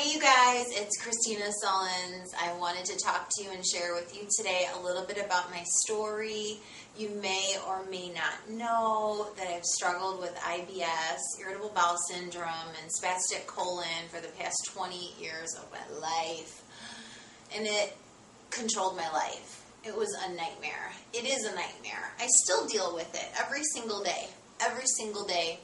Hey you guys, it's Kristina Sullins. I wanted to talk to you and share with you today a little bit about my story. You may or may not know that I've struggled with IBS, Irritable Bowel Syndrome, and spastic colon for the past 20 years of my life. And it controlled my life. It was a nightmare. It is a nightmare. I still deal with it every single day. Every single day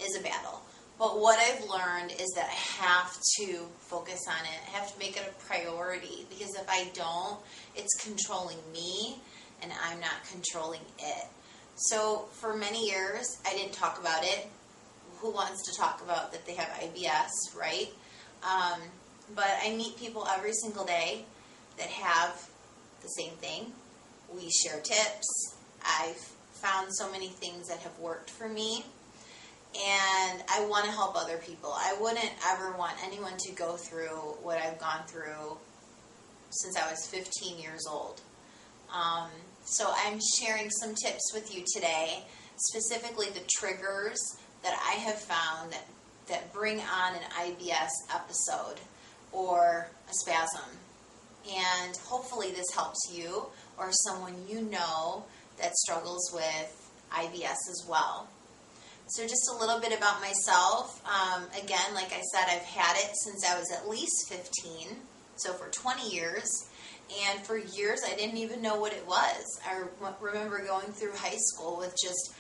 is a battle. But what I've learned is that I have to focus on it. I have to make it a priority, because if I don't, it's controlling me and I'm not controlling it. So for many years, I didn't talk about it. Who wants to talk about that they have IBS, right? But I meet people every single day that have the same thing. We share tips. I've found so many things that have worked for me. And I want to help other people. I wouldn't ever want anyone to go through what I've gone through since I was 15 years old. So I'm sharing some tips with you today, specifically the triggers that I have found that bring on an IBS episode or a spasm. And hopefully this helps you or someone you know that struggles with IBS as well. So just a little bit about myself. Again, like I said, I've had it since I was at least 15, so for 20 years. And for years, I didn't even know what it was. I remember going through high school with just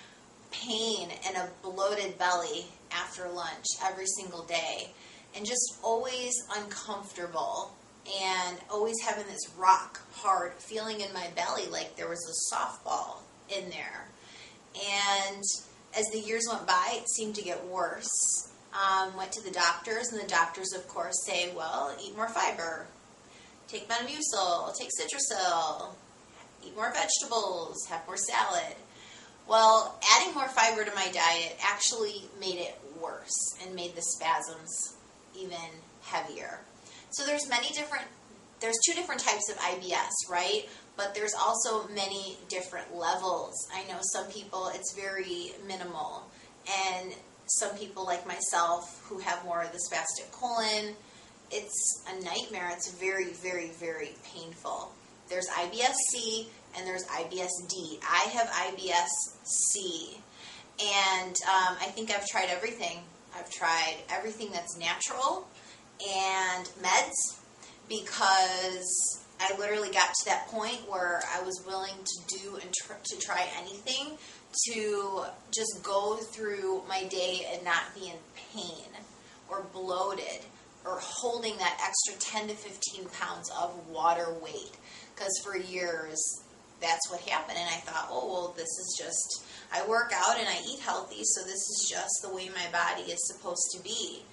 pain and a bloated belly after lunch every single day. And just always uncomfortable and always having this rock hard feeling in my belly like there was a softball in there. And as the years went by, it seemed to get worse. Went to the doctors, and the doctors, of course, say, well, eat more fiber. Take Metamucil, take Citrusol, eat more vegetables, have more salad. Well, adding more fiber to my diet actually made it worse and made the spasms even heavier. So there's two different types of IBS, right? But there's also many different levels. I know some people, it's very minimal. And some people like myself who have more of the spastic colon, it's a nightmare. It's very, very, very painful. There's IBS-C and there's IBS-D. I have IBS-C. And I think I've tried everything. I've tried everything that's natural and meds, because I literally got to that point where I was willing to do and to try anything to just go through my day and not be in pain or bloated or holding that extra 10 to 15 pounds of water weight. Because for years, that's what happened. And I thought, oh, well, this is just, I work out and I eat healthy, so this is just the way my body is supposed to be.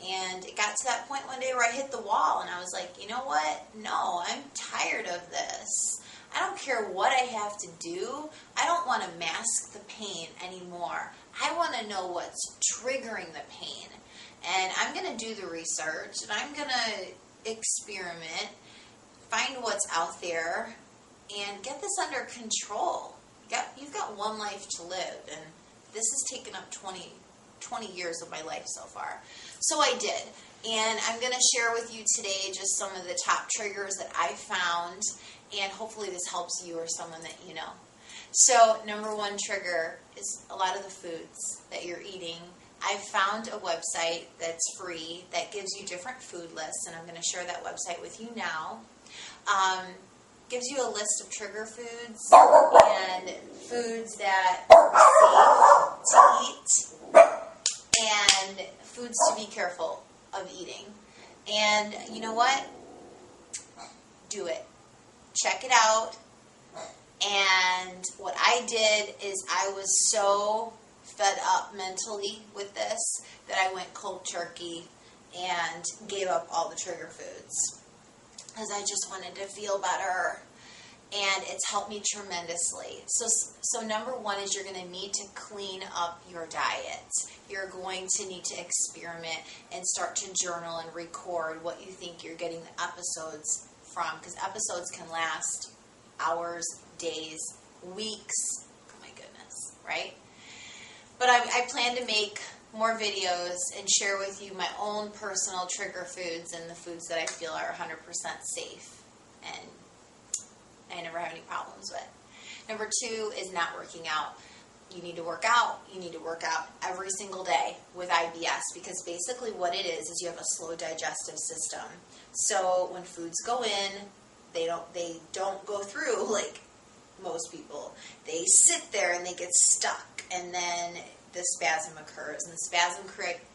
And it got to that point one day where I hit the wall and I was like, you know what? No, I'm tired of this. I don't care what I have to do. I don't want to mask the pain anymore. I want to know what's triggering the pain. And I'm going to do the research and I'm going to experiment, find what's out there, and get this under control. You've got one life to live, and this has taken up 20 years of my life so far. So I did. And I'm going to share with you today just some of the top triggers that I found, and hopefully this helps you or someone that you know. So number one trigger is a lot of the foods that you're eating. I found a website that's free that gives you different food lists, and I'm going to share that website with you now. Gives you a list of trigger foods and foods that are safe to eat, and foods to be careful of eating. And you know what? Do it. Check it out. And what I did is I was so fed up mentally with this that I went cold turkey and gave up all the trigger foods, because I just wanted to feel better. And it's helped me tremendously. So number one is you're going to need to clean up your diet. You're going to need to experiment and start to journal and record what you think you're getting the episodes from, because episodes can last hours, days, weeks. Oh my goodness, right? But I plan to make more videos and share with you my own personal trigger foods and the foods that I feel are 100% safe and I never have any problems with. Number 2 is not working out. You need to work out. You need to work out every single day with IBS, because basically what it is you have a slow digestive system. So when foods go in, they don't go through like most people. They sit there and they get stuck, and then the spasm occurs, and the spasm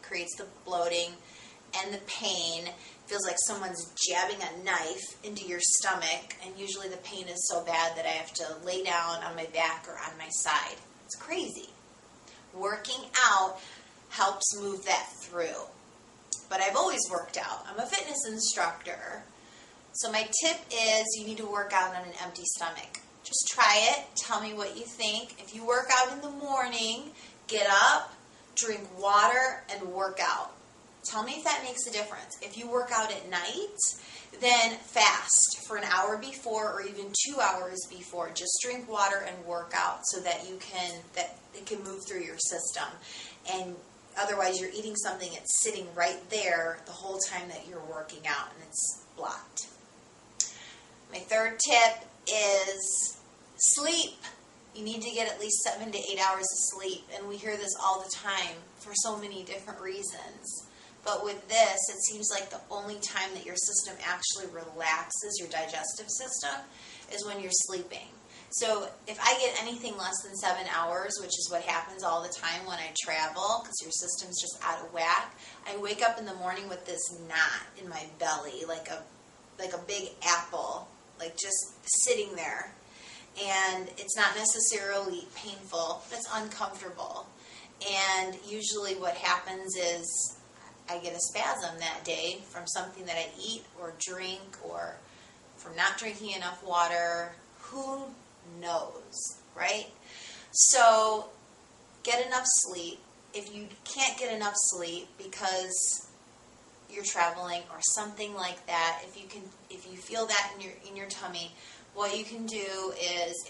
creates the bloating and the pain. It feels like someone's jabbing a knife into your stomach, and usually the pain is so bad that I have to lay down on my back or on my side. It's crazy. Working out helps move that through. But I've always worked out. I'm a fitness instructor. So my tip is you need to work out on an empty stomach. Just try it. Tell me what you think. If you work out in the morning, get up, drink water, and work out. Tell me if that makes a difference. If you work out at night, then fast for an hour before or even 2 hours before. Just drink water and work out so that it can move through your system. And otherwise you're eating something that's sitting right there the whole time that you're working out and it's blocked. My third tip is sleep. You need to get at least 7 to 8 hours of sleep. And we hear this all the time for so many different reasons. But with this, it seems like the only time that your system actually relaxes, your digestive system, is when you're sleeping. So if I get anything less than 7 hours, which is what happens all the time when I travel, because your system's just out of whack, I wake up in the morning with this knot in my belly, like a big apple, like just sitting there. And it's not necessarily painful, but it's uncomfortable. And usually what happens is I get a spasm that day from something that I eat or drink or from not drinking enough water. Who knows, right? So get enough sleep. If you can't get enough sleep because you're traveling or something like that, if you feel that in your tummy, what you can do is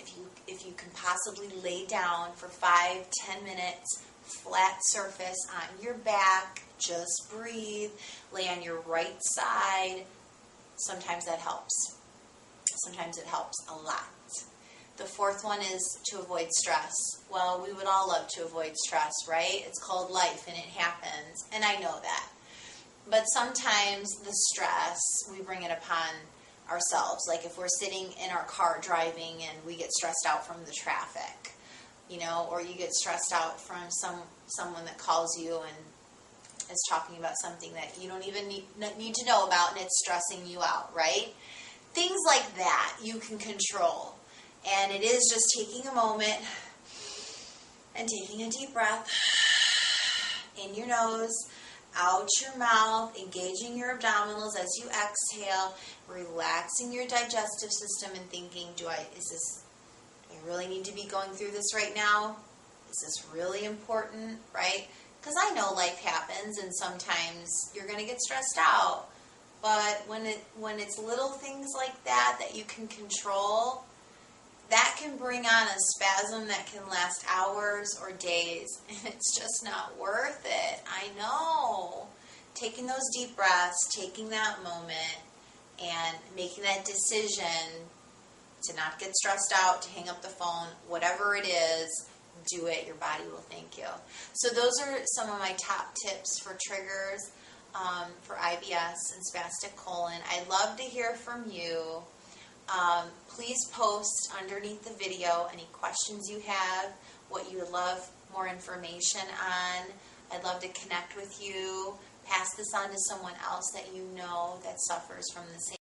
if you can possibly lay down for 5-10 minutes, flat surface on your back, just breathe, lay on your right side. Sometimes that helps. Sometimes it helps a lot. The fourth one is to avoid stress. Well, we would all love to avoid stress, right? It's called life and it happens, and I know that. But sometimes the stress, we bring it upon ourselves. Like if we're sitting in our car driving and we get stressed out from the traffic, or you get stressed out from someone that calls you and is talking about something that you don't even need to know about, and it's stressing you out, right? Things like that you can control. And it is just taking a moment and taking a deep breath in your nose, out your mouth, engaging your abdominals as you exhale, relaxing your digestive system and thinking, do I really need to be going through this right now? Is this really important, right? Because I know life happens and sometimes you're going to get stressed out. But when it's little things like that you can control, that can bring on a spasm that can last hours or days, and it's just not worth it. I know. Taking those deep breaths, taking that moment, and making that decision to not get stressed out, to hang up the phone, whatever it is, do it. Your body will thank you. So those are some of my top tips for triggers for IBS and spastic colon. I'd love to hear from you. Please post underneath the video any questions you have, what you would love more information on. I'd love to connect with you. Pass this on to someone else that you know that suffers from the same